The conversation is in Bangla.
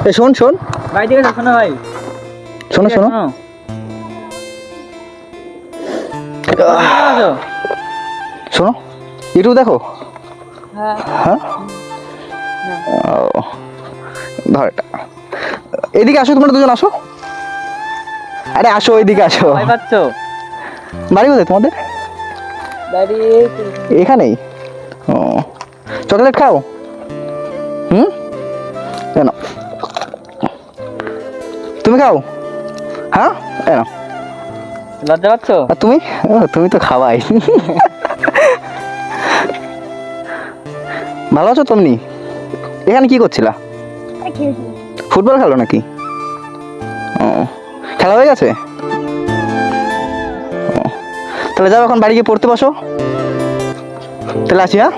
এই শোন শোন ভাই ঠিক আছে, শোনো ভাই, শোনো শোনো শোনো ইউটিউব দেখো। হ্যাঁ হ্যাঁ ও, ধর এটা। এদিকে আসো, তোমরা দুজন আসো। আরে আসো, এদিকে আসো। ভাই পাচ্ছ বাড়ি কোথায় তোমাদের? বাড়ি এখানেই। ও, চকলেট খাও? হুম, কেন তুমি খাও? হ্যাঁ কেন? লজ্জা পাচ্ছ? আর তুমি? ও, তুমি তো খাওয়াই। ভালো আছো তুমি? এখানে কি করছিলা? ফুটবল খেলো নাকি? ও, খেলা হয়ে গেছে? ও, তাহলে যাও এখন বাড়ি গিয়ে পড়তে বসো। তাহলে আসি। হ্যাঁ